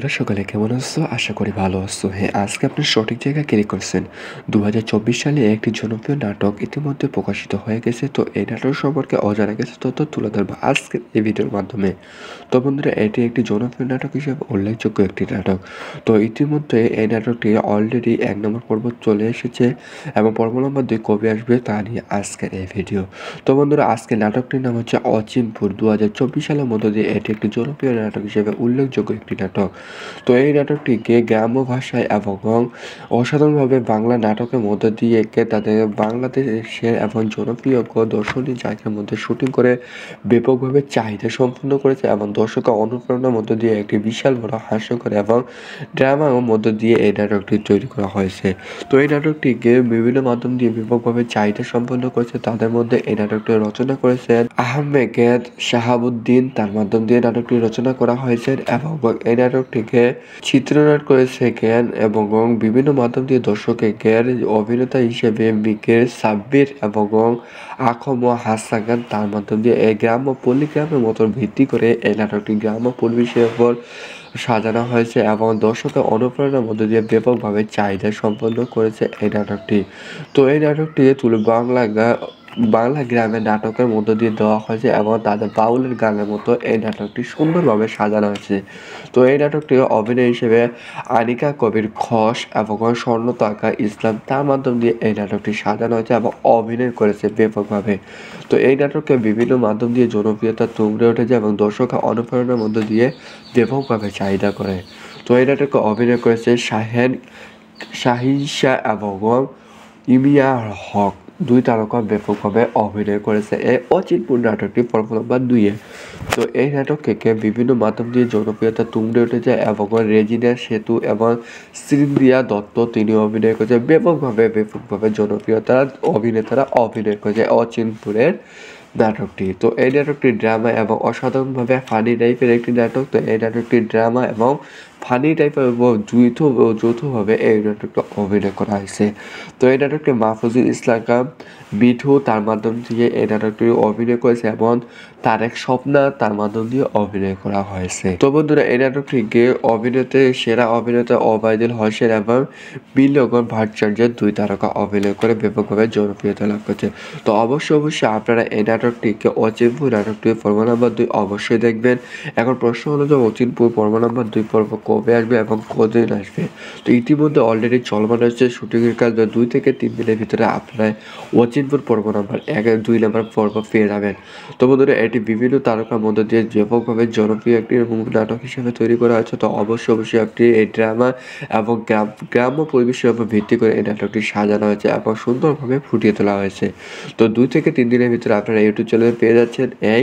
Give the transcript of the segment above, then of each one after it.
বন্ধুরা সকালে কেমন আছো? আশা করি ভালো আছো। হ্যাঁ, আজকে আপনি সঠিক জায়গায় ক্লিক করছেন। ২০২৪ সালে একটি জনপ্রিয় নাটক ইতিমধ্যে প্রকাশিত হয়ে গেছে। তো এই নাটক সম্পর্কে অজানা কিছু তথ্য তুলে ধরবো আজকের এই ভিডিওর মাধ্যমে। তো বন্ধুরা, এটি একটি জনপ্রিয় নাটক হিসেবে উল্লেখযোগ্য একটি নাটক। তো ইতিমধ্যে এই নাটকটি অলরেডি ১ নম্বর পর্ব চলে এসেছে এবং পর্ব নম্বর ২ কবে আসবে তা নিয়ে আজকের এই ভিডিও। তো বন্ধুরা, আজকের নাটকটির নাম হচ্ছে অচিনপুর। ২০২৪ সালের মধ্য দিয়ে এটি একটি জনপ্রিয় নাটক হিসেবে উল্লেখযোগ্য একটি নাটক। তো এই নাটকটিকে গ্রাম্য ভাষায় এবং অসাধারণভাবে বাংলা নাটকের মধ্য দিয়ে তাদের বাংলাদেশের এবং জনপ্রিয় দর্শনীয় জায়গার মধ্যে শুটিং করে ব্যাপকভাবে চাহিদা সম্পন্ন করেছে এবং দর্শকের অনুপ্রেরণার মধ্য দিয়ে একটি বিশাল বড় হাস্যকর এবং ড্রামার মধ্য দিয়ে এই নাটকটি তৈরি করা হয়েছে। তো এই নাটকটিকে বিভিন্ন মাধ্যম দিয়ে ব্যাপকভাবে চাহিদা সম্পন্ন করেছে। তাদের মধ্যে এই নাটকটি রচনা করেছেন আহমেদ শাহাবুদ্দিন, তার মাধ্যম দিয়ে নাটকটি রচনা করা হয়েছে এবং এই নাটকটিকে চিত্রনাট্য করেছে জ্ঞান এবং বিভিন্ন মাধ্যম দিয়ে দর্শকের জ্ঞান অভিনেতা হিসেবে মিকের সাব্বির এবং আখম হাসান খান, তার মাধ্যম দিয়ে এই গ্রাম্য পল্লিগ্রামের মতো ভিত্তি করে এই নাটকটি গ্রাম্য পরিবেশের উপর সাজানো হয়েছে এবং দর্শকের অনুপ্রেরণার মধ্যে দিয়ে ব্যাপকভাবে চাহিদা সম্পন্ন করেছে এই নাটকটি। তো এই নাটকটি বাংলা গ্রামের নাটকের মধ্য দিয়ে দেওয়া হয়েছে এবং তাদের বাউলের গানের মতো এই নাটকটি সুন্দরভাবে সাজানো হয়েছে। তো এই নাটকটি অভিনয় হিসেবে আনিকা কবির খস এবং স্বর্ণতাকা ইসলাম, তার মাধ্যম দিয়ে এই নাটকটি সাজানো হয়েছে এবং অভিনয় করেছে ব্যাপকভাবে। তো এই নাটককে বিভিন্ন মাধ্যম দিয়ে জনপ্রিয়তা তুঙ্গে উঠেছে এবং দর্শকের অনুপ্রেরণার মধ্য দিয়ে ব্যাপকভাবে চাহিদা করে। তো এই নাটকে অভিনয় করেছে শাহিন শাহ এবং ইমিয়া হক, দুই তারকা ব্যাপকভাবে অভিনয় করেছে এই অচিনপুর নাটকটি পর্ব নম্বর ২-এ। তো এই নাটককে বিভিন্ন মাধ্যম দিয়ে জনপ্রিয়তা তুঙ্গে উঠেছে এবং রেজিনা সেতু এবং সিন্দিয়া দত্ত তিনি অভিনয় করেছে ব্যাপকভাবে জনপ্রিয়তার অভিনেতারা অভিনয় করেছে অচিনপুরের নাটকটি। তো এই নাটকটি ড্রামা এবং অসাধারণভাবে ফানি টাইপের একটি নাটক। তো এই নাটকটি ড্রামা এবং ফানি টাইপের যৌথভাবে এই নাটকটা অভিনয় করা হয়েছে। তো এই নাটকটি মাহফুজুল ইসলাম খান মিঠু, তার মাধ্যম দিয়ে এই নাটকটি অভিনয় করেছে এবং তারেক স্বপ্না, তার মাধ্যম দিয়ে অভিনয় করা হয়েছে। তো বন্ধুরা, এই নাটকটিকে সেরা অভিনেতা ওবায়দুল হোসেন এবং বিল্বন ভট্টাচার্যের দুই তারকা অভিনয় করে ব্যাপকভাবে জনপ্রিয়তা লাভ করেছে। তো অবশ্যই আপনারা এই নাটকটিকে অচিনপুর নাটকটি পর্ব নম্বর ২ অবশ্যই দেখবেন। এখন প্রশ্ন হলো যে অচিনপুর পর্ব নম্বর ২ পর্ব কবে আসবে এবং কদিন আসবে? তো ইতিমধ্যে অলরেডি চলমান হচ্ছে শুটিংয়ের কাজ। ২ থেকে ৩ দিনের ভিতরে আপনারা অচিনপুর পর্ব নম্বর ১-২ নম্বর পর্ব পেয়ে যাবেন। তো বন্ধুরা, এটি বিভিন্ন তারকার মধ্যে দিয়ে ব্যাপকভাবে জনপ্রিয় একটি নাটক হিসেবে তৈরি করা হয়েছে। তো অবশ্যই আপনি এই ড্রামা এবং গ্রাম্য পরিবেশের উপর ভিত্তি করে এই নাটকটি সাজানো হয়েছে এবং সুন্দরভাবে ফুটিয়ে তোলা হয়েছে। তো ২ থেকে ৩ দিনের ভিতরে আপনারা ইউটিউব চ্যানেলে পেয়ে যাচ্ছেন এই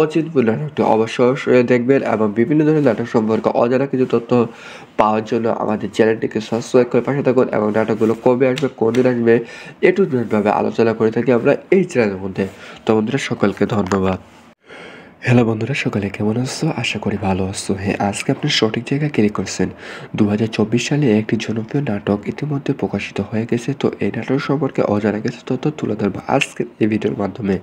অচিনপুর নাটকটি। অবশ্যই দেখবেন এবং বিভিন্ন ধরনের নাটক সম্পর্কে অজানা কিছু তথ্য পাওয়ার জন্য আমাদের চ্যানেলটিকে সাবস্ক্রাইব করে পাশে থাকুন এবং নাটকগুলো কবে আসবে, কোন দিন আসবে, টু জেডভাবে আলোচনা করে থাকি আমরা এই চ্যানেলের মধ্যে। তো বন্ধুরা, সকলকে ধন্যবাদ। হ্যালো বন্ধুরা, সকালে কেমন আছো? আশা করি ভালো আছো। হ্যাঁ, আজকে আপনি সঠিক জায়গায় ক্লিক করছেন। ২০২৪ সালে একটি জনপ্রিয় নাটক ইতিমধ্যে প্রকাশিত হয়ে গেছে। তো এই নাটক সম্পর্কে অজানা কিছু তথ্য তুলে ধরবো আজকের এই ভিডিওর মাধ্যমে।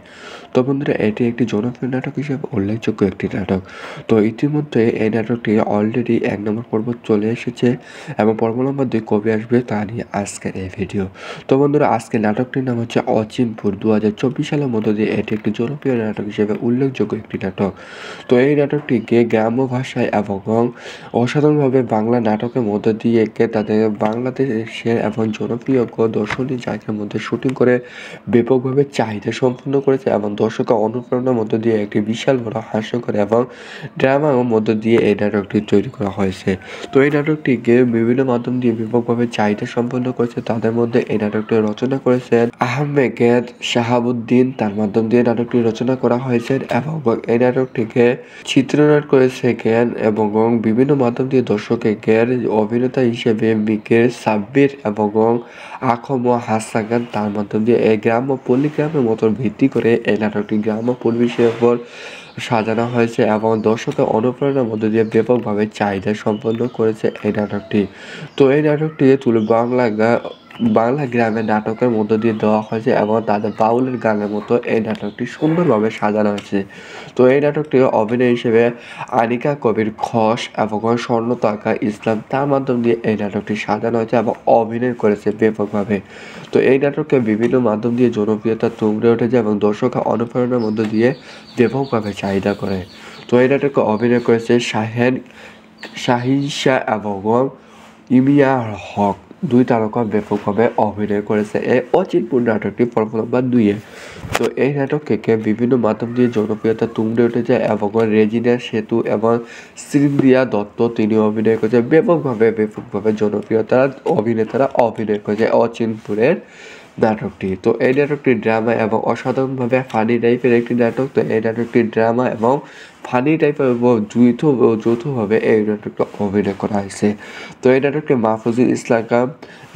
তো বন্ধুরা, এটি একটি জনপ্রিয় নাটক হিসেবে উল্লেখযোগ্য একটি নাটক। তো ইতিমধ্যে এই নাটকটি অলরেডি ১ নম্বর পর্ব চলে এসেছে এবং পর্ব নম্বর ২ কবে আসবে তা নিয়ে আজকের এই ভিডিও। তো বন্ধুরা, আজকের নাটকটির নাম হচ্ছে অচিনপুর। ২০২৪ সালের মধ্য দিয়ে এটি একটি জনপ্রিয় নাটক হিসেবে উল্লেখযোগ্য একটি নাটক। তো এই নাটকটিকে গ্রাম্য ভাষায় এবং অসাধারণভাবে বাংলা নাটকের মধ্য দিয়ে তাদের বাংলাদেশের এবং জনপ্রিয় দর্শনীয় জায়গার মধ্যে শুটিং করে ব্যাপকভাবে চাহিদা সম্পন্ন করেছে এবং দর্শকের অনুপ্রেরণার মধ্য দিয়ে একটি বিশাল বড় হাস্যকর এবং ড্রামার মধ্য দিয়ে এই নাটকটি তৈরি করা হয়েছে। তো এই নাটকটিকে বিভিন্ন মাধ্যম দিয়ে ব্যাপকভাবে চাহিদা সম্পন্ন করেছে। তাদের মধ্যে এই নাটকটি রচনা করেছেন আহমেদ শাহাবুদ্দিন, তার মাধ্যম দিয়ে নাটকটি রচনা করা হয়েছে এবং এই নাটকটিকে চিত্রনাট্য করেছে জ্ঞান এবং বিভিন্ন মাধ্যম দিয়ে দর্শকের জ্ঞান অভিনেতা হিসেবে মিকের সাব্বির এবং আখম হাসান খান, তার মাধ্যম দিয়ে এই গ্রাম্য পল্লিগ্রামের মতো ভিত্তি করে এই নাটকটি গ্রাম্য পরিবেশের উপর সাজানো হয়েছে এবং দর্শকের অনুপ্রেরণার মধ্য দিয়ে ব্যাপকভাবে চাহিদা সম্পন্ন করেছে এই নাটকটি। তো এই নাটকটি বাংলা গ্রামের নাটকের মধ্য দিয়ে দেওয়া হয়েছে এবং তাদের বাউলের গানের মতো এই নাটকটি সুন্দরভাবে সাজানো হয়েছে। তো এই নাটকটি অভিনয় হিসেবে আনিকা কবির খস এবং স্বর্ণতারকা ইসলাম তার মাধ্যম দিয়ে এই নাটকটি সাজানো হয়েছে এবং অভিনয় করেছে ব্যাপকভাবে। তো এই নাটককে বিভিন্ন মাধ্যম দিয়ে জনপ্রিয়তা তুঙ্গে উঠেছে এবং দর্শক অনুপ্রেরণার মধ্য দিয়ে ব্যাপকভাবে চাহিদা করে। তো এই নাটকে অভিনয় করেছে শাহিন শাহ এবং ইমিয়া হক, দুই তারকা ব্যাপকভাবে অভিনয় করেছে এই অচিনপুর নাটকটি পর্ব নম্বর 2-এ। তো এই নাটককে বিভিন্ন মাধ্যম দিয়ে জনপ্রিয়তা তুঙ্গে উঠেছে এবং রেজিনা সেতু এবং সিন্দিয়া দত্ত তিনি অভিনয় করেছে ব্যাপকভাবে জনপ্রিয়তার অভিনেতারা অভিনয় করেছে অচিনপুরের নাটকটি। তো এই নাটকটি ড্রামা এবং অসাধারণভাবে ফানি টাইপের একটি নাটক। তো এই নাটকটি ড্রামা এবং ফানি টাইপের যৌথভাবে এই নাটকটা অভিনয় করা হয়েছে। তো এই নাটকটি মাহফুজুল ইসলাম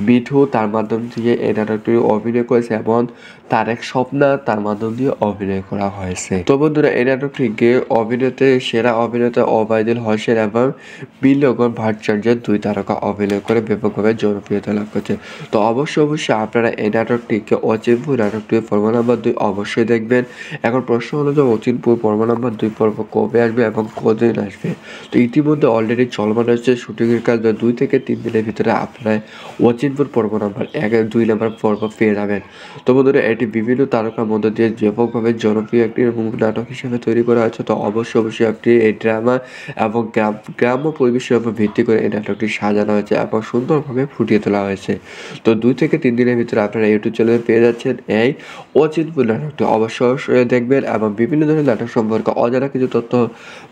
মিঠু তার মাধ্যম দিয়ে এই নাটকটি অভিনয় করেছে এবং তারেক স্বপ্না তার মাধ্যম দিয়ে অভিনয় করা হয়েছে। তো বন্ধুরা এই নাটকটিকে সেরা অভিনেতা ওবায়দুল হোসেন এবং বিলগন ভট্টাচার্যের দুই তারকা অভিনয় করে ব্যাপকভাবে জনপ্রিয়তা লাভ করছে। তো অবশ্যই আপনারা এই নাটকটিকে অচিনপুর নাটকটি পর্ব নম্বর 2 অবশ্যই দেখবেন। এখন প্রশ্ন হলো যে অচিনপুর পর্ব নম্বর 2 পর্ব কবে আসবে এবং কদিন আসবে। তো ইতিমধ্যে অলরেডি চলমান হচ্ছে শুটিংয়ের কাজ। 2 থেকে 3 দিনের ভিতরে আপনারা অচিনপুর পর্ব নম্বর 1-2 নম্বর পর্ব পেয়ে যাবেন। তো বন্ধুরা এটি বিভিন্ন তারকার মধ্যে দিয়ে ব্যাপকভাবে জনপ্রিয় একটি নাটক হিসেবে তৈরি করা হয়েছে। তো অবশ্যই আপনি এই ড্রামা এবং গ্রাম্য পরিবেশের উপর ভিত্তি করে এই নাটকটি সাজানো হয়েছে এবং সুন্দরভাবে ফুটিয়ে তোলা হয়েছে। তো 2 থেকে 3 দিনের ভিতরে আপনারা ইউটিউব চ্যানেলে পেয়ে যাচ্ছেন এই অচিনপুর নাটকটি। অবশ্যই দেখবেন এবং বিভিন্ন ধরনের নাটক সম্পর্কে অজানা কিছু তথ্য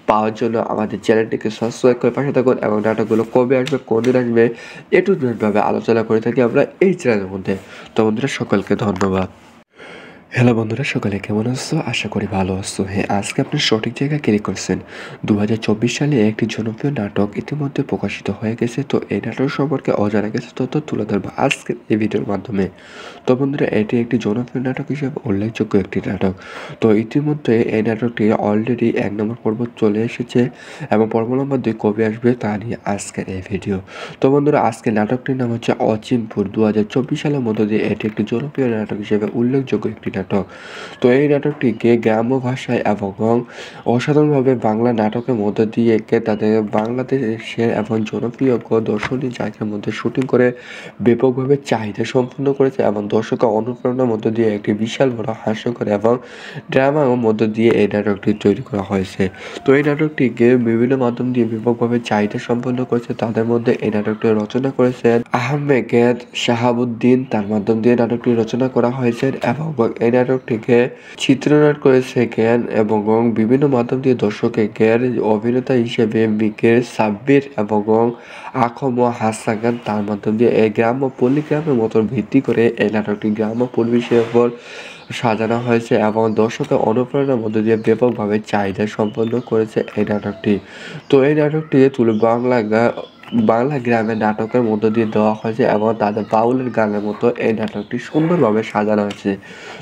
পাওয়ার জন্য আমাদের চ্যানেলটিকে সাবস্ক্রাইব করে পাশে থাকুন এবং নাটকগুলো কবে আসবে কোনদিন আসবে ভাবে আলোচনা করে থাকি আমরা এই চ্যানেলের মধ্যে। তো বন্ধুরা সকলকে ধন্যবাদ। হ্যালো বন্ধুরা, সকালে কেমন আছো? আশা করি ভালো আছো। হ্যাঁ, আজকে আপনি সঠিক জায়গায় ক্লিক করছেন। 2024 সালে একটি জনপ্রিয় নাটক ইতিমধ্যে প্রকাশিত হয়ে গেছে। তো এই নাটক সম্পর্কে অজানা কিছু তথ্য তুলে ধরবো আজকের এই ভিডিওর মাধ্যমে। তো বন্ধুরা এটি একটি জনপ্রিয় নাটক হিসেবে উল্লেখযোগ্য একটি নাটক। তো ইতিমধ্যে এই নাটকটি অলরেডি 1 নম্বর পর্ব চলে এসেছে এবং পর্ব নম্বর 2 কবে আসবে তা নিয়ে আজকের এই ভিডিও। তো বন্ধুরা আজকের নাটকটির নাম হচ্ছে অচিনপুর। 2024 সালের মধ্য দিয়ে এটি একটি জনপ্রিয় নাটক হিসেবে উল্লেখযোগ্য একটি নাটক। তো এই নাটকটিকে গ্রাম্য ভাষায় এবং অসাধারণভাবে বাংলা নাটকের মধ্য দিয়ে তাদের বাংলাদেশের এবং জনপ্রিয় দর্শনীয় জায়গার মধ্যে শুটিং করে ব্যাপকভাবে চাহিদা সম্পন্ন করেছে এবং দর্শকের অনুপ্রেরণার মধ্য দিয়ে একটি বিশাল বড় হাস্যকর এবং ড্রামার মধ্য দিয়ে এই নাটকটি তৈরি করা হয়েছে। তো এই নাটকটিকে বিভিন্ন মাধ্যম দিয়ে ব্যাপকভাবে চাহিদা সম্পন্ন করেছে। তাদের মধ্যে এই নাটকটি রচনা করেছেন আহমেদ শাহাবুদ্দিন, তার মাধ্যম দিয়ে নাটকটি রচনা করা হয়েছে এবং এই নাটকটিকে চিত্রনাট্য করেছে জ্ঞান এবং বিভিন্ন মাধ্যম দিয়ে দর্শকের জ্ঞান অভিনেতা হিসেবে মিকের সাব্বির এবং আখম হাসান খান তার মাধ্যম দিয়ে এই গ্রাম্য পল্লিগ্রামের মতো ভিত্তি করে এই নাটকটি গ্রাম্য পরিবেশের উপর সাজানো হয়েছে এবং দর্শকের অনুপ্রেরণার মধ্য দিয়ে ব্যাপকভাবে চাহিদা সম্পন্ন করেছে এই নাটকটি। তো এই নাটকটি বাংলা গ্রামের নাটকের মধ্য দিয়ে দেওয়া হয়েছে এবং তাদের বাউলের গানের মতো এই নাটকটি সুন্দরভাবে সাজানো হয়েছে।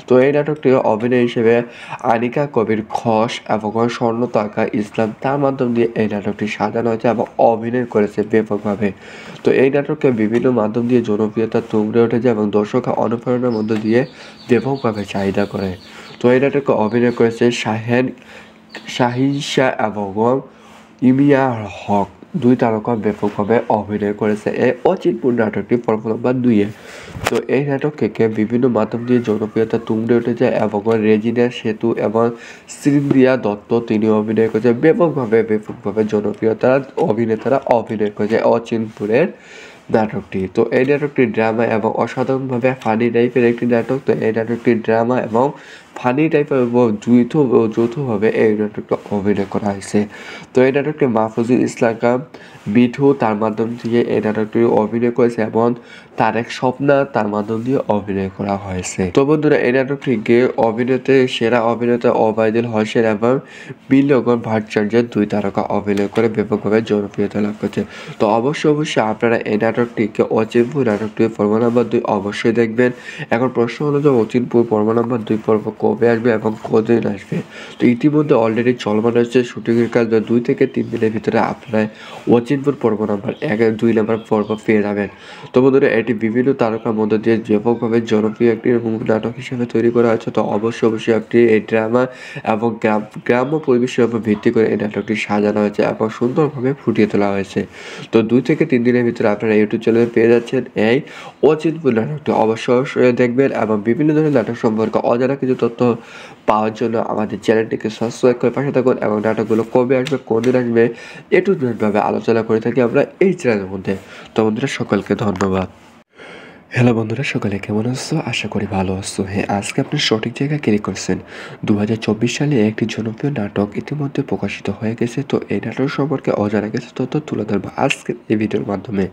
তো এই নাটকটি অভিনয় হিসেবে আনিকা কবির খস এবং স্বর্ণতারকা ইসলাম তার মাধ্যম দিয়ে এই নাটকটি সাজানো হয়েছে এবং অভিনয় করেছে ব্যাপকভাবে। তো এই নাটককে বিভিন্ন মাধ্যম দিয়ে জনপ্রিয়তা তুঙ্গে উঠেছে এবং দর্শক অনুপ্রেরণার মধ্য দিয়ে ব্যাপকভাবে চাহিদা করে। তো এই নাটকে অভিনয় করেছে শাহিন শাহ এবং ইমিয়া হক, দুই তারকা ব্যাপকভাবে অভিনয় করেছে এই অচিনপুর নাটকটি পর্ব নম্বর 2-এ। তো এই নাটককে বিভিন্ন মাধ্যম দিয়ে জনপ্রিয়তা তুঙ্গে উঠেছে এবং রেজিনা সেতু এবং সিন্দিয়া দত্ত তিনি অভিনয় করেছে ব্যাপকভাবে জনপ্রিয়তার অভিনেতারা অভিনয় করেছে অচিনপুরের নাটকটি। তো এই নাটকটি ড্রামা এবং অসাধারণভাবে ফানি টাইপের একটি নাটক। তো এই নাটকটি ড্রামা এবং ফানি টাইপের যৌথভাবে এই নাটকটা অভিনয় করা হয়েছে। তো এই নাটকটি মাহফুজুল ইসলাম মিঠু তার মাধ্যম দিয়ে এই নাটকটি অভিনয় করেছে এবং তারেক স্বপ্না তার মাধ্যম দিয়ে অভিনয় করা হয়েছে। তো বন্ধুরা এই নাটকটিকে সেরা অভিনেতা ওবায়দুল হোসেন এবং বিলগন ভট্টাচার্যের দুই তারকা অভিনয় করে ব্যাপকভাবে জনপ্রিয়তা লাভ করছে। তো অবশ্যই আপনারা এই নাটকটিকে অচিনপুর নাটকটি পর্ব নম্বর 2 অবশ্যই দেখবেন। এখন প্রশ্ন হলো যে অচিনপুর পর্ব নম্বর 2 পর্ব কবে আসবে এবং কতদিন আসবে। তো ইতিমধ্যে অলরেডি চলমান রয়েছে শুটিংয়ের কাজ, 2 থেকে 3 দিনের ভিতরে আপনারা অচিনপুর পর্ব নাম্বার 1 আর 2 নাম্বার পর্ব পেয়ে যাবেন। তো বন্ধুরা এটি বিভিন্ন তারকার মধ্য দিয়ে ব্যাপকভাবে জনপ্রিয় একটি নাটক হিসেবে তৈরি করা হয়েছে। তো অবশ্যই আপনি এই ড্রামা এবং গ্রাম্য পরিবেশের উপর ভিত্তি করে এই নাটকটি সাজানো হয়েছে এবং সুন্দরভাবে ফুটিয়ে তোলা হয়েছে। তো 2 থেকে 3 দিনের ভিতরে আপনারা ইউটিউব চ্যানেলে পেয়ে যাচ্ছেন এই অচিনপুর নাটকটি। অবশ্যই দেখবেন এবং বিভিন্ন ধরনের নাটক সম্পর্কে অজানা কিছু তথ্য পাওয়ার জন্য আমাদের চ্যানেলটিকে সাবস্ক্রাইব করে পাশে থাকুন এবং নাটকগুলো কবে আসবে, কোন দিন আসবে, টু জেডভাবে আলোচনা করে থাকি আমরা এই চ্যানেলের মধ্যে। তো বন্ধুরা সকলকে ধন্যবাদ। হ্যালো বন্ধুরা, সকালে কেমন আছো? আশা করি ভালো আছো। হ্যাঁ, আজকে আপনি সঠিক জায়গায় ক্লিক করছেন। 2024 সালে একটি জনপ্রিয় নাটক ইতিমধ্যে প্রকাশিত হয়ে গেছে। তো এই নাটক সম্পর্কে অজানা কিছু তথ্য তুলে ধরবো আজকের এই ভিডিওর মাধ্যমে।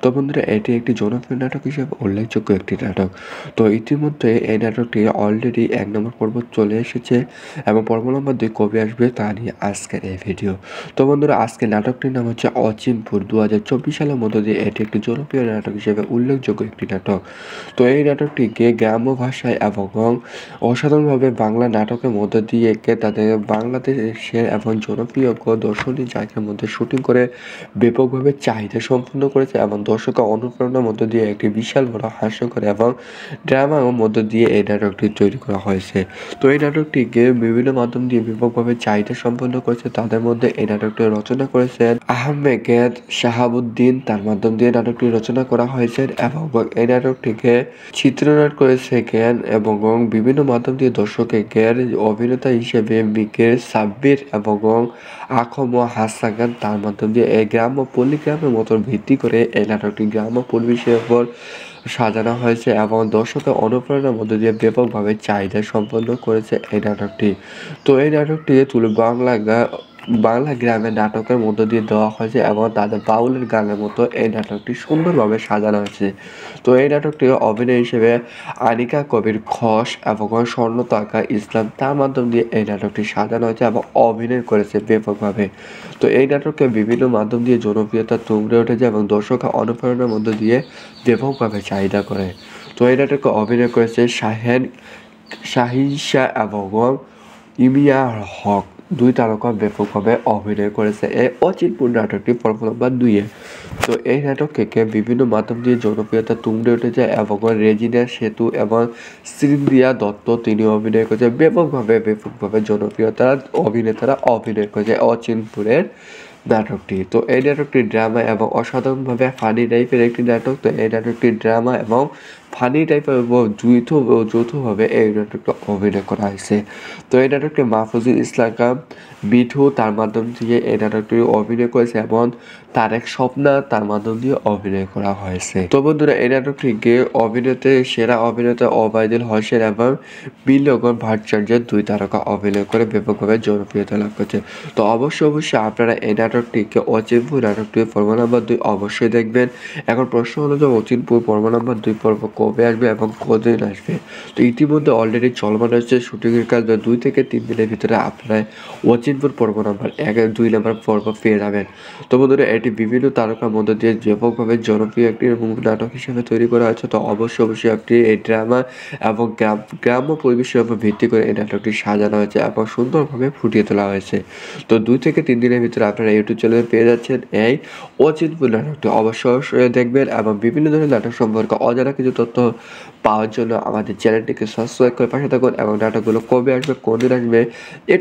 তো বন্ধুরা এটি একটি জনপ্রিয় নাটক হিসেবে উল্লেখযোগ্য একটি নাটক। তো ইতিমধ্যে এই নাটকটি অলরেডি 1 নম্বর পর্ব চলে এসেছে এবং পর্ব নম্বর 2 কবে আসবে তা নিয়ে আজকের এই ভিডিও। তো বন্ধুরা আজকের নাটকটির নাম হচ্ছে অচিনপুর। 2024 সালের মধ্য দিয়ে এটি একটি জনপ্রিয় নাটক হিসেবে উল্লেখযোগ্য একটি নাটক। তো এই নাটকটিকে গ্রাম্য ভাষায় এবং অসাধারণভাবে বাংলা নাটকের মধ্য দিয়ে তাদের বাংলাদেশের এবং জনপ্রিয় দর্শনীয় জায়গার মধ্যে শুটিং করে ব্যাপকভাবে চাহিদা সম্পন্ন করেছে এবং দর্শকের অনুপ্রেরণার মধ্য দিয়ে একটি বিশাল বড় হাস্যকর এবং ড্রামার মধ্য দিয়ে এই নাটকটি তৈরি করা হয়েছে। তো এই নাটকটিকে বিভিন্ন মাধ্যম দিয়ে ব্যাপকভাবে চাহিদা সম্পন্ন করেছে। তাদের মধ্যে এই নাটকটি রচনা করেছেন আহমেদ শাহাবুদ্দিন, তার মাধ্যম দিয়ে নাটকটি রচনা করা হয়েছে এবং এই নাটকটিকে চিত্রনাট্য করেছে জ্ঞান এবং বিভিন্ন মাধ্যম দিয়ে দর্শকের জ্ঞান অভিনেতা হিসেবে মিকের সাব্বির এবং আখম হাসান খান, তার মাধ্যম দিয়ে এই গ্রাম্য পল্লিগ্রামের মতো ভিত্তি করে এই নাটকটি গ্রাম্য পরিবেশের উপর সাজানো হয়েছে এবং দর্শকের অনুপ্রেরণার মধ্য দিয়ে ব্যাপকভাবে চাহিদা সম্পন্ন করেছে এই নাটকটি। তো এই নাটকটি বাংলা গ্রামের নাটকের মধ্য দিয়ে দেওয়া হয়েছে এবং তাদের বাউলের গানের মতো এই নাটকটি সুন্দরভাবে সাজানো হয়েছে। তো এই নাটকটি অভিনয় হিসেবে আনিকা কবির খস এবং স্বর্ণতাকা ইসলাম, তার মাধ্যম দিয়ে এই নাটকটি সাজানো হয়েছে এবং অভিনয় করেছে ব্যাপকভাবে। তো এই নাটককে বিভিন্ন মাধ্যম দিয়ে জনপ্রিয়তা তুঙ্গে উঠেছে এবং দর্শকের অনুপ্রেরণার মধ্য দিয়ে ব্যাপকভাবে চাহিদা করে। তো এই নাটকে অভিনয় করেছে শাহিন শাহ এবং ইমিয়া হক, 2 তারকা ব্যাপকভাবে অভিনয় করেছে এই অচিনপুর নাটকটি পর্ব নম্বর 2-এ। তো এই নাটককে বিভিন্ন মাধ্যম দিয়ে জনপ্রিয়তা তুঙ্গে উঠেছে এবং রেজিনা সেতু এবং সিন্ধিয়া দত্ত তিনি অভিনয় করেছে ব্যাপকভাবে অভিনেতারা অভিনয় করেছে অচিনপুরের নাটকটি। তো এই নাটকটি ড্রামা এবং অসাধারণভাবে ফানি টাইপের একটি নাটক। তো এই নাটকটি ড্রামা এবং ফানি টাইপের এবং যৌথভাবে এই নাটকটা অভিনয় করা হয়েছে। তো এই নাটকটি মাহফুজুল ইসলাম খান মিঠু, তার মাধ্যম দিয়ে এই নাটকটি অভিনয় করেছে এবং তারেক স্বপ্না, তার মাধ্যম দিয়ে অভিনয় করা হয়েছে। তো বন্ধুরা এই নাটকটিকে সেরা অভিনেতা ওবায়দুল হোসেন এবং বিলগন ভট্টাচার্যের 2 তারকা অভিনয় করে ব্যাপকভাবে জনপ্রিয়তা লাভ করেছে। তো অবশ্যই আপনারা এই নাটকটিকে অচিনপুর নাটকটি পর্ব নম্বর 2 অবশ্যই দেখবেন। এখন প্রশ্ন হলো যে অচিনপুর পর্ব নম্বর 2 পর্ব কবে আসবে এবং কতদিন আসবে। তো ইতিমধ্যে অলরেডি চলমান রয়েছে শুটিংয়ের কাজ, 2 থেকে 3 দিনের ভিতরে আপনারা অচিনপুর পর্ব নম্বর 1 আর 2 নাম্বার পর্ব পেয়ে যাবেন। তো বন্ধুরা এটি বিভিন্ন তারকার মধ্য দিয়ে ব্যাপকভাবে জনপ্রিয় একটি নাটক হিসেবে তৈরি করা হয়েছে। তো অবশ্যই আপনি এই ড্রামা এবং গ্রাম্য পরিবেশের উপর ভিত্তি করে এই নাটকটি সাজানো হয়েছে এবং সুন্দরভাবে ফুটিয়ে তোলা হয়েছে। তো 2 থেকে 3 দিনের ভিতরে আপনারা ইউটিউব চ্যানেলে পেয়ে যাচ্ছেন এই অচিনপুর নাটকটি। অবশ্যই দেখবেন এবং বিভিন্ন ধরনের নাটক সম্পর্কে অজানা কিছু তথ্য পাওয়ার জন্য আমাদের চ্যানেলটিকে সাবস্ক্রাইব করে পাশে থাকুন এবং নাটকগুলো কবে আসবে, কোন দিন আসবে,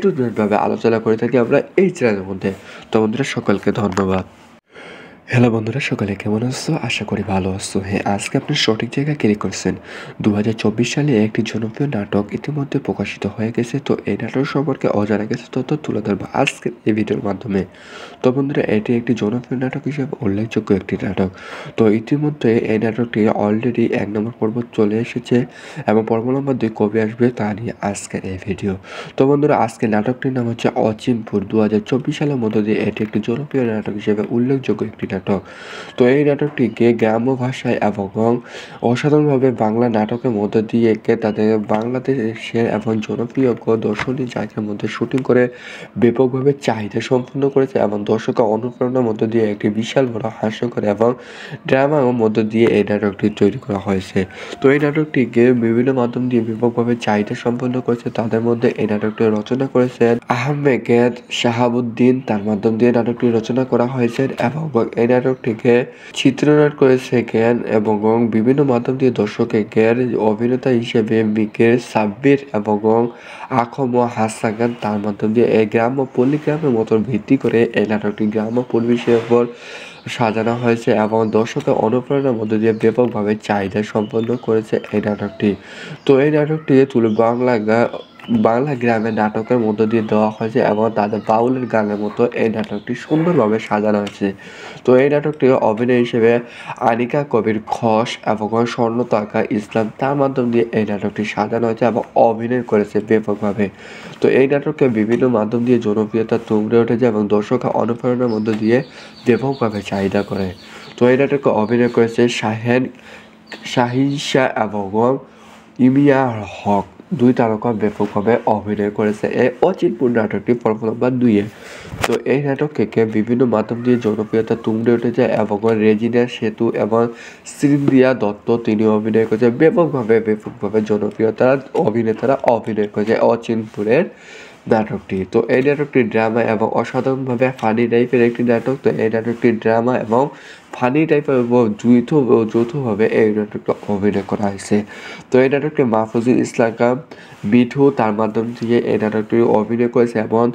টু জেডভাবে আলোচনা করে থাকি আমরা এই চ্যানেলের মধ্যে। তো বন্ধুরা সকলকে ধন্যবাদ। হ্যালো বন্ধুরা, সকালে কেমন আছো? আশা করি ভালো আছো। হ্যাঁ, আজকে আপনি সঠিক জায়গায় ক্লিক করছেন। 2024 সালে একটি জনপ্রিয় নাটক ইতিমধ্যে প্রকাশিত হয়ে গেছে। তো এই নাটক সম্পর্কে অজানা কিছু তথ্য তুলে ধরবো আজকের এই ভিডিওর মাধ্যমে। তো বন্ধুরা এটি একটি জনপ্রিয় নাটক হিসেবে উল্লেখযোগ্য একটি নাটক। তো ইতিমধ্যে এই নাটকটি অলরেডি 1 নম্বর পর্ব চলে এসেছে এবং পর্ব নম্বর 2 কবে আসবে তা নিয়ে আজকের এই ভিডিও। তো বন্ধুরা আজকের নাটকটির নাম হচ্ছে অচিনপুর। 2024 সালের মধ্য দিয়ে এটি একটি জনপ্রিয় নাটক হিসেবে উল্লেখযোগ্য একটি নাটক। নাটক। তো এই নাটকটিকে গ্রাম্য ভাষায় এবং অসাধারণভাবে বাংলা নাটকের মধ্য দিয়ে তাদের বাংলাদেশের এবং জনপ্রিয় দর্শনীয় জায়গার মধ্যে শুটিং করে ব্যাপকভাবে চাহিদা সম্পন্ন করেছে এবং দর্শকের অনুপ্রেরণার মধ্য দিয়ে একটি বিশাল বড় হাস্যকর এবং ড্রামার মধ্য দিয়ে এই নাটকটি তৈরি করা হয়েছে। তো এই নাটকটিকে বিভিন্ন মাধ্যম দিয়ে ব্যাপকভাবে চাহিদা সম্পন্ন করেছে। তাদের মধ্যে এই নাটকটি রচনা করেছেন আহমেদ শাহাবুদ্দিন, তার মাধ্যম দিয়ে নাটকটি রচনা করা হয়েছে এবং এই নাটকটিকে চিত্রনাট করেছেন এবং বিভিন্ন মাধ্যম দিয়ে দর্শকের অভিনেতা হিসেবে মিকের সাব্বির এবং আখম হাসান খান, তার মাধ্যম দিয়ে এই গ্রাম্য পল্লীগ্রামের মতো ভিত্তি করে এই নাটকটি গ্রাম্য পরিবেশের উপর সাজানো হয়েছে এবং দর্শকের অনুপ্রেরণার মধ্য দিয়ে ব্যাপকভাবে চাহিদা সম্পন্ন করেছে এই নাটকটি। তো এই নাটকটি বাংলা গ্রামের নাটকের মধ্য দিয়ে দেওয়া হয়েছে এবং তাদের বাউলের গানের মতো এই নাটকটি সুন্দরভাবে সাজানো হয়েছে। তো এই নাটকটি অভিনয় হিসেবে আনিকা কবির খস এবং স্বর্ণতাকা ইসলাম, তার মাধ্যম দিয়ে এই নাটকটি সাজানো হয়েছে এবং অভিনয় করেছে ব্যাপকভাবে। তো এই নাটককে বিভিন্ন মাধ্যম দিয়ে জনপ্রিয়তা তুঙ্গে উঠেছে এবং দর্শকের অনুপ্রেরণার মধ্য দিয়ে ব্যাপকভাবে চাহিদা করে। তো এই নাটকে অভিনয় করেছে শাহিন শাহ এবং ইমিয়া হক, দুই তারকা ব্যাপকভাবে অভিনয় করেছে এই অচিনপুর নাটকটি পর্ব নম্বর 2-এ। তো এই নাটককে বিভিন্ন মাধ্যম দিয়ে জনপ্রিয়তা তুঙ্গে উঠেছে এবং রেজিনা সেতু এবং সিন্দিয়া দত্ত তিনি অভিনয় করেছে ব্যাপকভাবে জনপ্রিয়তার অভিনেতারা অভিনয় করেছে অচিনপুরের নাটকটি। তো এই নাটকটি ড্রামা এবং অসাধারণভাবে ফানি টাইপের একটি নাটক। তো এই নাটকটি ড্রামা এবং ফানি টাইপের যৌথভাবে এই নাটকটা অভিনয় করা হয়েছে। তো এই নাটকটি মাহফুজুল ইসলাম খান মিঠু, তার মাধ্যম দিয়ে এই নাটকটি অভিনয় করেছে এবং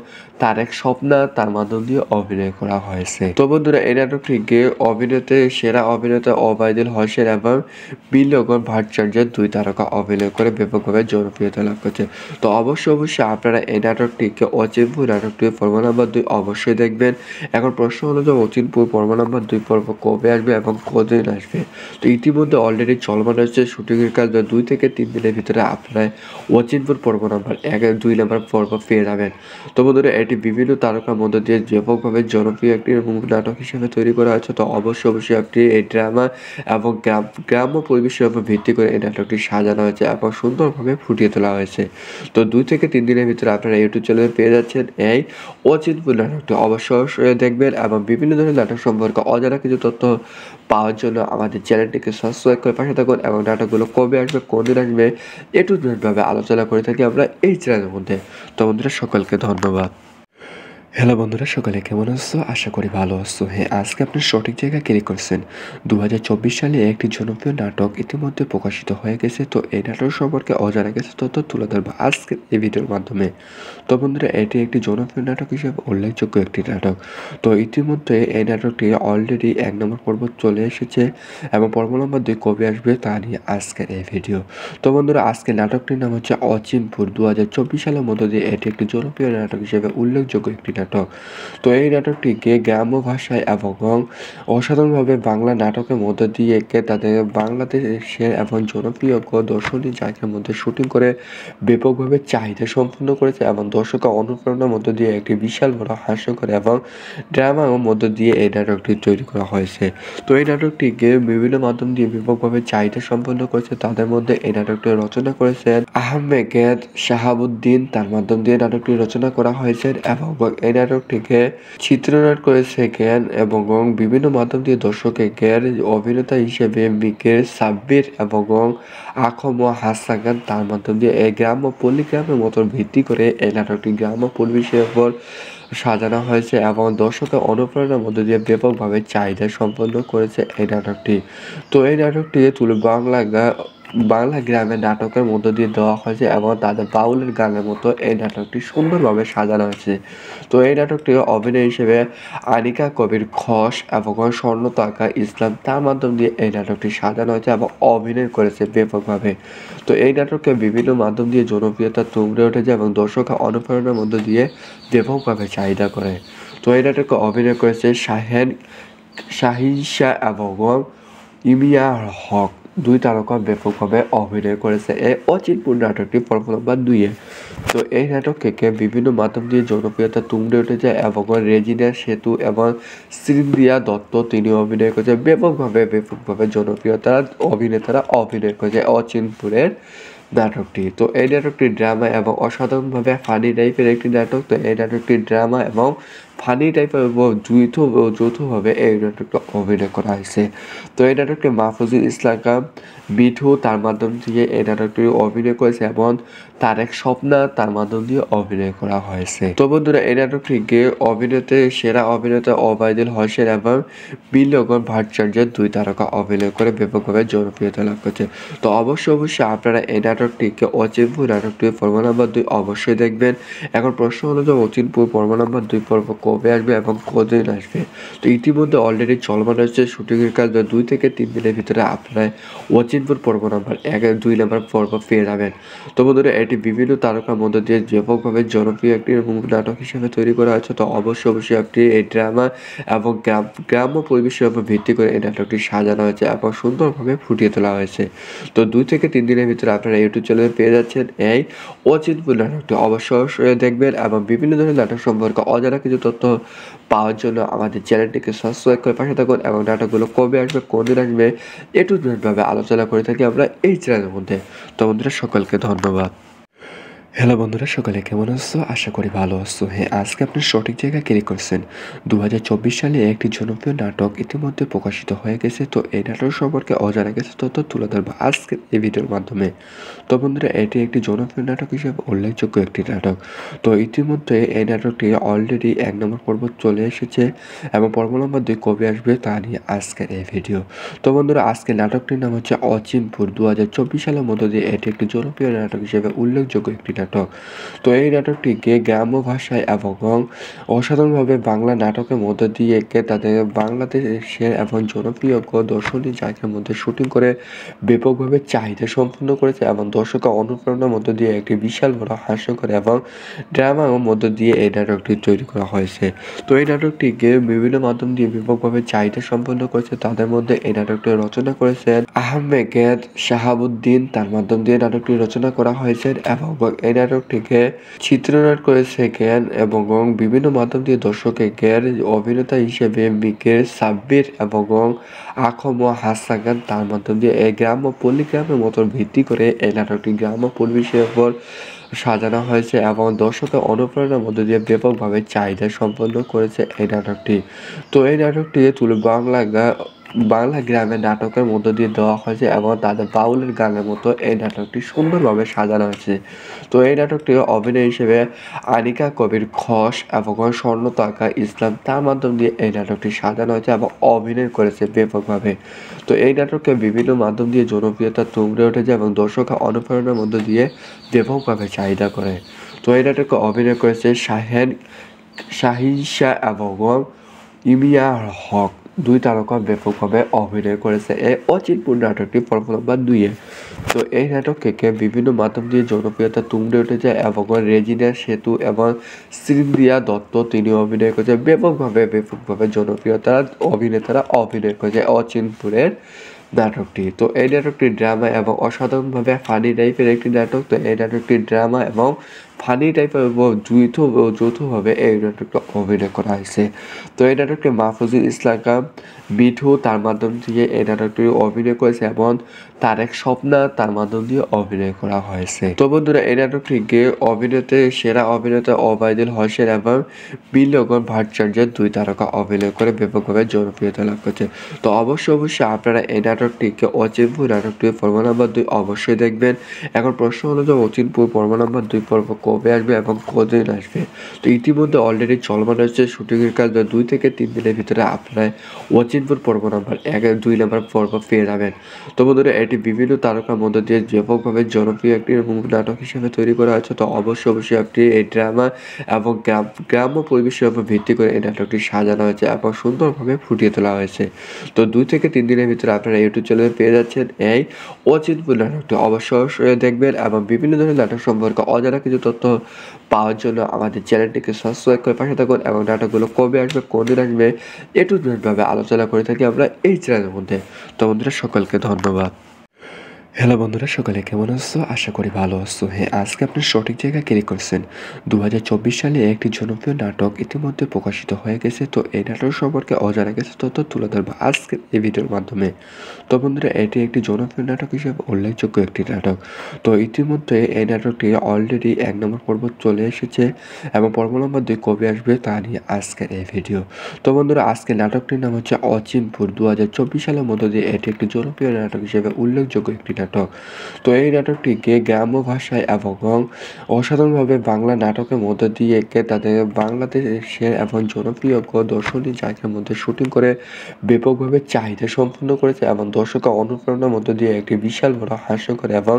তারেক স্বপ্না, তার মাধ্যম দিয়ে অভিনয় করা হয়েছে। তো বন্ধুরা, এই নাটকটিকে সেরা অভিনেতা ওবায়দুল হোসেন এবং বিলগন ভট্টাচার্যের দুই তারকা অভিনয় করে ব্যাপকভাবে জনপ্রিয়তা লাভ করেছে। তো অবশ্যই আপনারা এই নাটকটিকে অচিনপুর নাটকটি পর্ব নম্বর 2 অবশ্যই দেখবেন। এখন প্রশ্ন হলো যে অচিনপুর পর্ব নম্বর 2 পর্ব কবে আসবে এবং কতদিন আসবে? তো ইতিমধ্যে অলরেডি চলমান হচ্ছে শুটিংয়ের কাজ। 2 থেকে 3 দিনের ভিতরে আপনারা অচিনপুর পর্ব নম্বর 1-2 নম্বর পর্ব পেয়ে যাবেন। তো বন্ধুরা, এটি বিভিন্ন তারকার মধ্যে দিয়ে ব্যাপকভাবে জনপ্রিয় একটি নাটক হিসেবে তৈরি করা হয়েছে। তো অবশ্যই আপনি এই ড্রামা এবং গ্রাম্য পরিবেশের উপর ভিত্তি করে এই নাটকটি সাজানো হয়েছে এবং সুন্দরভাবে ফুটিয়ে তোলা হয়েছে। তো 2 থেকে 3 দিনের ভিতরে আপনারা ইউটিউব চ্যানেলে পেয়ে যাচ্ছেন এই অচিনপুর নাটকটি। অবশ্যই দেখবেন এবং বিভিন্ন ধরনের নাটক সম্পর্কে অজানা কিছু তথ্য পাওয়ার জন্য আমাদের চ্যানেলটিকে সাবস্ক্রাইব করে পাশে থাকুন এবং নাটকগুলো কবে আসবে, কোনদিন আসবে, ভাবে আলোচনা করে থাকি আমরা এই চ্যানেলের মধ্যে। তো বন্ধুরা, সকলকে ধন্যবাদ। হ্যালো বন্ধুরা, সকালে কেমন আছো? আশা করি ভালো আছো। হ্যাঁ, আজকে আপনি সঠিক জায়গায় ক্লিক করছেন। 2024 সালে একটি জনপ্রিয় নাটক ইতিমধ্যে প্রকাশিত হয়ে গেছে। তো এই নাটক সম্পর্কে অজানা কিছু তথ্য তুলে ধরবো আজকের এই ভিডিওর মাধ্যমে। তো বন্ধুরা, এটি একটি জনপ্রিয় নাটক হিসেবে উল্লেখযোগ্য একটি নাটক। তো ইতিমধ্যে এই নাটকটি অলরেডি 1 নম্বর পর্ব চলে এসেছে এবং পর্ব নম্বর 2 কবে আসবে তা নিয়ে আজকের এই ভিডিও। তো বন্ধুরা, আজকের নাটকটির নাম হচ্ছে অচিনপুর। 2024 সালের মধ্য দিয়ে এটি একটি জনপ্রিয় নাটক হিসেবে উল্লেখযোগ্য একটি নাটক। তো এই নাটকটিকে গ্রাম্য ভাষায় এবং অসাধারণভাবে বাংলা নাটকের মধ্য দিয়ে তাদের বাংলাদেশের এবং জনপ্রিয় দর্শনীয় জায়গার মধ্যে শুটিং করে ব্যাপকভাবে চাহিদা সম্পন্ন করেছে এবং দর্শকের অনুপ্রেরণার মধ্য দিয়ে একটি বিশাল বড় হাস্যকর এবং ড্রামার মধ্য দিয়ে এই নাটকটি তৈরি করা হয়েছে। তো এই নাটকটিকে বিভিন্ন মাধ্যম দিয়ে ব্যাপকভাবে চাহিদা সম্পন্ন করেছে। তাদের মধ্যে এই নাটকটি রচনা করেছেন আহমেদ শাহাবুদ্দিন, তার মাধ্যম দিয়ে নাটকটি রচনা করা হয়েছে এবং এই নাটকটিকে চিত্রনাট করেছেন এবং বিভিন্ন মাধ্যম দিয়ে দর্শকের অভিনেতা হিসেবে মিকের সাব্বির এবং আখম হাসান খান, তার মাধ্যম দিয়ে এই গ্রাম্য পল্লীগ্রামের মতো ভিত্তি করে এই নাটকটি গ্রাম্য পরিবেশের উপর সাজানো হয়েছে এবং দর্শকের অনুপ্রেরণার মধ্য দিয়ে ব্যাপকভাবে চাহিদা সম্পন্ন করেছে এই নাটকটি। তো এই নাটকটি বাংলা গ্রামের নাটকের মধ্য দিয়ে দেওয়া হয়েছে এবং তাদের বাউলের গানের মতো এই নাটকটি সুন্দরভাবে সাজানো হয়েছে। তো এই নাটকটি অভিনয় হিসেবে আনিকা কবির খস এবং স্বর্ণতাকা ইসলাম, তার মাধ্যম দিয়ে এই নাটকটি সাজানো হয়েছে এবং অভিনয় করেছে ব্যাপকভাবে। তো এই নাটককে বিভিন্ন মাধ্যম দিয়ে জনপ্রিয়তা তুঙ্গে উঠেছে এবং দর্শকের অনুপ্রেরণার মধ্য দিয়ে ব্যাপকভাবে চাহিদা করে। তো এই নাটকে অভিনয় করেছে শাহিন শাহ এবং ইমিয়া হক, দুই তারকা ব্যাপকভাবে অভিনয় করেছে এই অচিনপুর নাটকটি পর্ব নম্বর 2-এ। তো এই নাটক থেকে বিভিন্ন মাধ্যম দিয়ে জনপ্রিয়তা তুঙ্গে উঠেছে এবং রেজিনা সেতু এবং সিন্দিয়া দত্ত তিনি অভিনয় করেছে ব্যাপকভাবে জনপ্রিয়তা অভিনেতারা অভিনয় করেছে অচিনপুরের নাটকটি। তো এই নাটকটি ড্রামা এবং অসাধারণভাবে ফানি টাইপের একটি নাটক। তো এই নাটকটি ড্রামা এবং ফানি টাইপের এবং যৌথভাবে এই নাটকটা অভিনয় করা হয়েছে। তো এই নাটকটি মাহফুজুল ইসলাম খান মিঠু তার মাধ্যম দিয়ে এই নাটকটি অভিনয় করেছে এবং তারেক স্বপ্না তার মাধ্যম দিয়ে অভিনয় করা হয়েছে। তো বন্ধুরা এই নাটকটিকে সেরা অভিনেতা ওবায়দুল হোসেন এবং বিলগন ভট্টাচার্যের দুই তারকা অভিনয় করে ব্যাপকভাবে জনপ্রিয়তা লাভ করেছে। তো অবশ্যই আপনারা এই নাটকটিকে অচিনপুর নাটকটি পর্ব নম্বর 2 অবশ্যই দেখবেন। এখন প্রশ্ন হলো যে অচিনপুর পর্ব নম্বর 2 পর্ব কবে আসবে এবং কতদিন আসবে। তো ইতিমধ্যে অলরেডি চলমান রয়েছে শুটিংয়ের কাজ। 2 থেকে 3 দিনের ভিতরে আপনারা অচিনপুর পর্ব নম্বর 1-2 নম্বর পর্ব পেয়ে যাবেন। তো বন্ধুরা এটি বিভিন্ন তারকার মধ্যে দিয়ে ব্যাপকভাবে জনপ্রিয় একটি নাটক হিসেবে তৈরি করা হয়েছে। তো অবশ্যই আপনি এই ড্রামা এবং গ্রাম্য পরিবেশের উপর ভিত্তি করে এই নাটকটি সাজানো হয়েছে এবং সুন্দরভাবে ফুটিয়ে তোলা হয়েছে। তো 2 থেকে 3 দিনের ভিতরে আপনারা ইউটিউব চ্যানেলে পেয়ে যাচ্ছেন এই অচিনপুর নাটকটি অবশ্যই দেখবেন এবং বিভিন্ন ধরনের নাটক সম্পর্কে অজানা কিছু তথ্য পাওয়ার জন্য আমাদের চ্যানেলটিকে সাবস্ক্রাইব করে পাশে থাকুন এবং নাটকগুলো কবে আসবে কোনদিন আসবে ভাবে আলোচনা করে থাকি আমরা এই চ্যানেলের মধ্যে। তো বন্ধুরা সকলকে ধন্যবাদ। হ্যালো বন্ধুরা, সকালে কেমন আছো? আশা করি ভালো আছো। হ্যাঁ, আজকে আপনি সঠিক জায়গায় ক্লিক করছেন। 2024 সালে একটি জনপ্রিয় নাটক ইতিমধ্যে প্রকাশিত হয়ে গেছে। তো এই নাটক সম্পর্কে অজানা কিছু তথ্য তুলে ধরবো আজকের এই ভিডিওর মাধ্যমে। তো বন্ধুরা এটি একটি জনপ্রিয় নাটক হিসেবে উল্লেখযোগ্য একটি নাটক। তো ইতিমধ্যে এই নাটকটি অলরেডি 1 নম্বর পর্ব চলে এসেছে এবং পর্ব নম্বর 2 কবে আসবে তা নিয়ে আজকের এই ভিডিও। তো বন্ধুরা আজকের নাটকটির নাম হচ্ছে অচিনপুর। 2024 সালের মধ্য দিয়ে এটি একটি জনপ্রিয় নাটক হিসেবে উল্লেখযোগ্য একটি নাটক। তো এই নাটকটিকে গ্রাম্য ভাষায় এবং অসাধারণভাবে বাংলা নাটকের মধ্য দিয়ে তাদের বাংলাদেশের এবং জনপ্রিয় দর্শনীয় জায়গার মধ্যে শুটিং করে ব্যাপকভাবে চাহিদা সম্পন্ন করেছে এবং দর্শকের অনুপ্রেরণার মধ্য দিয়ে একটি বিশাল বড় হাস্যকর এবং ড্রামার মধ্য দিয়ে এই নাটকটি তৈরি করা হয়েছে। তো এই নাটকটিকে বিভিন্ন মাধ্যম দিয়ে ব্যাপকভাবে চাহিদা সম্পন্ন করেছে। তাদের মধ্যে এই নাটকটি রচনা করেছেন আহমেদ শাহাবুদ্দিন, তার মাধ্যম দিয়ে নাটকটি রচনা করা হয়েছে এবং এই নাটকটিকে চিত্রনাট করেছে জ্ঞান এবং বিভিন্ন মাধ্যম দিয়ে দর্শকের জ্ঞান অভিনেতা হিসেবে মিকের সাব্বির এবং আখম হাসান খান তার মাধ্যম দিয়ে এই গ্রাম্য পল্লীগ্রামের মতো ভিত্তি করে এই নাটকটি গ্রাম্য পরিবেশের উপর সাজানো হয়েছে এবং দর্শকের অনুপ্রেরণার মধ্য দিয়ে ব্যাপকভাবে চাহিদা সম্পন্ন করেছে এই নাটকটি। তো এই নাটকটি বাংলা গ্রামের নাটকের মধ্য দিয়ে দেওয়া হয়েছে এবং তাদের বাউলের গানের মতো এই নাটকটি সুন্দরভাবে সাজানো হয়েছে। তো এই নাটকটি অভিনয় হিসেবে আনিকা কবির খস এবং স্বর্ণতাকা ইসলাম তার মাধ্যম দিয়ে এই নাটকটি সাজানো হয়েছে এবং অভিনয় করেছে ব্যাপকভাবে। তো এই নাটককে বিভিন্ন মাধ্যম দিয়ে জনপ্রিয়তা তুঙ্গে উঠেছে এবং দর্শকের অনুপ্রেরণার মধ্য দিয়ে ব্যাপকভাবে চাহিদা করে। তো এই নাটকে অভিনয় করেছে শাহিন শাহ এবং ইমিয়া হক, দুই তারকা ব্যাপকভাবে অভিনয় করেছে এই অচিনপুর নাটকটি পর্ব নম্বর 2-এ। তো এই নাটক থেকে বিভিন্ন মাধ্যম দিয়ে জনপ্রিয়তা তুঙ্গে উঠেছে এবং রেজিনা সেতু এবং সিন্দিয়া দত্ত তিনি অভিনয় করেছে ব্যাপকভাবে অভিনেতারা অভিনয় করেছে অচিনপুরের নাটকটি। তো এই নাটকটি ড্রামা এবং অসাধারণভাবে ফানি টাইপের একটি নাটক। তো এই নাটকটি ড্রামা এবং ফানি টাইপের এবং যৌথভাবে এই নাটকটা অভিনয় করা হয়েছে। তো এই নাটকটি মাহফুজুল ইসলাম খান মিঠু তার মাধ্যম দিয়ে এই নাটকটি অভিনয় করেছে এবং তারেক স্বপ্না তার মাধ্যম দিয়ে অভিনয় করা হয়েছে। তো বন্ধুরা এই নাটকটিকে সেরা অভিনেতা ওবায়দুল হোসেন এবং বিলগন ভট্টাচার্যের দুই তারকা অভিনয় করে ব্যাপকভাবে জনপ্রিয়তা লাভ করেছে। তো অবশ্যই আপনারা এই নাটকটিকে অচিনপুর নাটকটি পর্ব নম্বর 2 অবশ্যই দেখবেন। এখন প্রশ্ন হলো যে অচিনপুর পর্ব নম্বর 2 পর্ব কবে আসবে এবং কতদিন আসবে। তো ইতিমধ্যে অলরেডি চলমান রয়েছে শুটিংয়ের কাজ। 2 থেকে 3 দিনের ভিতরে আপনারা অচিনপুর পর্ব নম্বর 1-2 নম্বর পর্ব পেয়ে যাবেন। তো বন্ধুরা এটি বিভিন্ন তারকার মধ্যে দিয়ে ব্যাপকভাবে জনপ্রিয় একটি নাটক হিসেবে তৈরি করা হয়েছে। তো অবশ্যই আপনি এই ড্রামা এবং গ্রাম্য পরিবেশের উপর ভিত্তি করে এই নাটকটি সাজানো হয়েছে এবং সুন্দরভাবে ফুটিয়ে তোলা হয়েছে। তো 2 থেকে 3 দিনের ভিতরে আপনারা ইউটিউব চ্যানেলে পেয়ে যাচ্ছেন এই অচিনপুর নাটকটি অবশ্যই দেখবেন এবং বিভিন্ন ধরনের নাটক সম্পর্কে অজানা কিছু তথ্য পাওয়ার জন্য আমাদের চ্যানেলটিকে সাবস্ক্রাইব করে পাশে থাকুন এবং নাটকগুলো কবে আসবে কোনদিন আসবে ভাবে আলোচনা করে থাকি আমরা এই চ্যানেলের মধ্যে। তো বন্ধুরা সকলকে ধন্যবাদ। হ্যালো বন্ধুরা, সকালে কেমন আছো? আশা করি ভালো আছো। হ্যাঁ, আজকে আপনি সঠিক জায়গায় ক্লিক করছেন। ২০২৪ সালে একটি জনপ্রিয় নাটক ইতিমধ্যে প্রকাশিত হয়ে গেছে। তো এই নাটক সম্পর্কে অজানা কিছু তথ্য তুলে ধরবো আজকের এই ভিডিওর মাধ্যমে। তো বন্ধুরা, এটি একটি জনপ্রিয় নাটক হিসেবে উল্লেখযোগ্য একটি নাটক। তো ইতিমধ্যে এই নাটকটি অলরেডি ১ নম্বর পর্ব চলে এসেছে এবং পর্ব নম্বর ২ কবে আসবে তা নিয়ে আজকের এই ভিডিও। তো বন্ধুরা, আজকের নাটকটির নাম হচ্ছে অচিনপুর। ২০২৪ সালের মধ্য দিয়ে এটি একটি জনপ্রিয় নাটক হিসেবে উল্লেখযোগ্য একটি নাটক। তো এই নাটকটিকে গ্রাম্য ভাষায় এবং অসাধারণভাবে বাংলা নাটকের মধ্য দিয়ে তাদের বাংলাদেশের এবং জনপ্রিয় দর্শনীয় জায়গার মধ্যে শুটিং করে ব্যাপকভাবে চাহিদা সম্পন্ন করেছে এবং দর্শকের অনুপ্রেরণার মধ্য দিয়ে একটি বিশাল বড় হাস্যকর এবং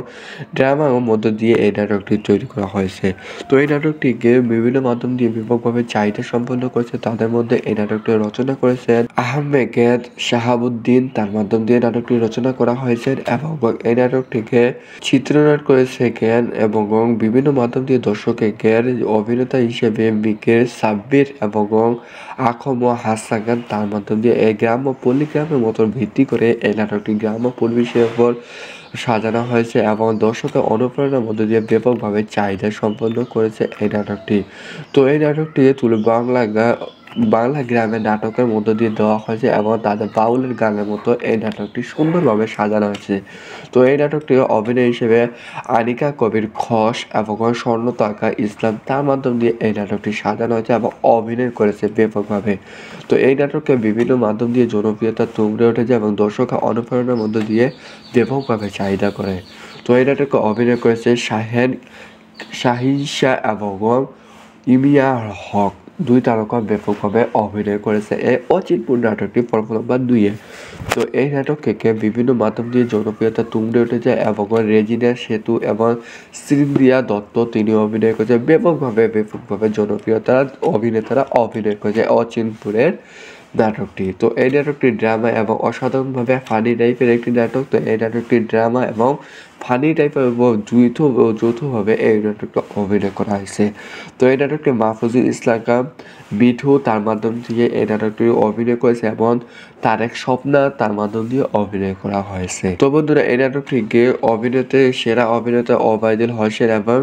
ড্রামার মধ্য দিয়ে এই নাটকটি তৈরি করা হয়েছে। তো এই নাটকটিকে বিভিন্ন মাধ্যম দিয়ে ব্যাপকভাবে চাহিদা সম্পন্ন করেছে। তাদের মধ্যে এই নাটকটি রচনা করেছেন আহমেদ শাহাবুদ্দিন, তার মাধ্যম দিয়ে নাটকটি রচনা করা হয়েছে এবং এই নাটকটিকে চিত্রনাট করেছে জ্ঞান এবং বিভিন্ন মাধ্যম দিয়ে দর্শকের জ্ঞান অভিনেতা হিসেবে মিকের সাব্বির এবং আখম হাসান খান, তার মাধ্যম দিয়ে এই গ্রাম্য পল্লীগ্রামের মতো ভিত্তি করে এই নাটকটি গ্রাম্য পরিবেশের উপর সাজানো হয়েছে এবং দর্শকের অনুপ্রেরণার মধ্য দিয়ে ব্যাপকভাবে চাহিদা সম্পন্ন করেছে এই নাটকটি। তো এই নাটকটি বাংলা গ্রামের নাটকের মধ্য দিয়ে দেওয়া হয়েছে এবং তাদের বাউলের গানের মতো এই নাটকটি সুন্দরভাবে সাজানো হয়েছে। তো এই নাটকটি অভিনয় হিসেবে আনিকা কবির খস এবং স্বর্ণতাকা ইসলাম, তার মাধ্যম দিয়ে এই নাটকটি সাজানো হয়েছে এবং অভিনয় করেছে ব্যাপকভাবে। তো এই নাটককে বিভিন্ন মাধ্যম দিয়ে জনপ্রিয়তা তুঙ্গে উঠেছে এবং দর্শকের অনুপ্রেরণার মধ্য দিয়ে ব্যাপকভাবে চাহিদা করে। তো এই নাটকে অভিনয় করেছে শাহিন শাহ এবং ইমিয়া হক, ২ তারকা ব্যাপকভাবে অভিনয় করেছে এই অচিনপুর নাটকটি পর্ব নম্বর ২-এ। তো এই নাটককে বিভিন্ন মাধ্যম দিয়ে জনপ্রিয়তা তুঙ্গে উঠেছে এবং রেজিনা সেতু এবং সিন্দিয়া দত্ত তিনি অভিনয় করেছে ব্যাপকভাবে জনপ্রিয়তা অভিনেতারা অভিনয় করেছে অচিনপুরের নাটকটি। তো এই নাটকটি ড্রামা এবং অসাধারণভাবে ফানি টাইপের একটি নাটক। তো এই নাটকটি ড্রামা এবং ফানি টাইপের যৌথভাবে এই নাটকটা অভিনয় করা হয়েছে। তো এই নাটকটি মাহফুজুল ইসলাম খান মিঠু, তার মাধ্যম দিয়ে এই নাটকটি অভিনয় করেছে এবং তারেক স্বপ্না, তার মাধ্যম দিয়ে অভিনয় করা হয়েছে। তো বন্ধুরা, এই নাটকটিকে সেরা অভিনেতা ওবায়দুল হোসেন এবং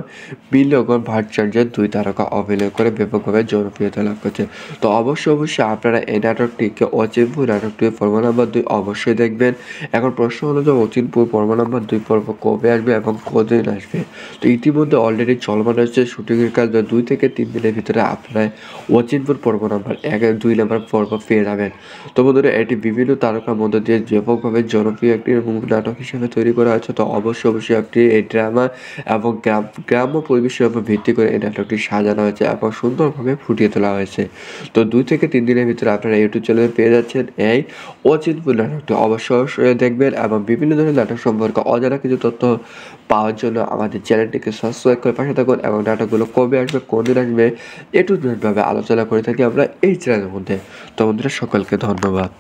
বিলগন ভট্টাচার্যের ২ তারকা অভিনয় করে ব্যাপকভাবে জনপ্রিয়তা লাভ করেছে। তো অবশ্যই আপনারা এই নাটকটিকে অচিনপুর নাটকটি পর্ব নম্বর ২ অবশ্যই দেখবেন। এখন প্রশ্ন হলো যে অচিনপুর পর্ব নম্বর ২ পর্ব কবে আসবে এবং কতদিন আসবে? তো ইতিমধ্যে অলরেডি চলমান রয়েছে শুটিংয়ের কাজ। ২ থেকে ৩ দিনের ভিতরে আপনারা অচিনপুর পর্ব নম্বর ১-২ নম্বর পর্ব পেয়ে যাবেন। তো বন্ধুরা, এটি বিভিন্ন তারকার মধ্যে দিয়ে ব্যাপকভাবে জনপ্রিয় একটি নাটক হিসেবে তৈরি করা হয়েছে। তো অবশ্যই আপনি এই ড্রামা এবং গ্রাম্য পরিবেশের উপর ভিত্তি করে এই নাটকটি সাজানো হয়েছে এবং সুন্দরভাবে ফুটিয়ে তোলা হয়েছে। তো ২ থেকে ৩ দিনের ভিতরে আপনারা ইউটিউব চ্যানেলে পেয়ে যাচ্ছেন এই অচিনপুর নাটকটি। অবশ্যই দেখবেন এবং বিভিন্ন ধরনের নাটক সম্পর্কে অজানা কিছু তথ্য পাওয়ার জন্য আমাদের চ্যানেলটিকে সাবস্ক্রাইব করে পাশে থাকুন এবং নাটকগুলো কবে আসবে, কোন দিন আসবে, ভাবে আলোচনা করে থাকি আমরা এই চ্যানেলের মধ্যে। তো বন্ধুরা, সকলকে ধন্যবাদ।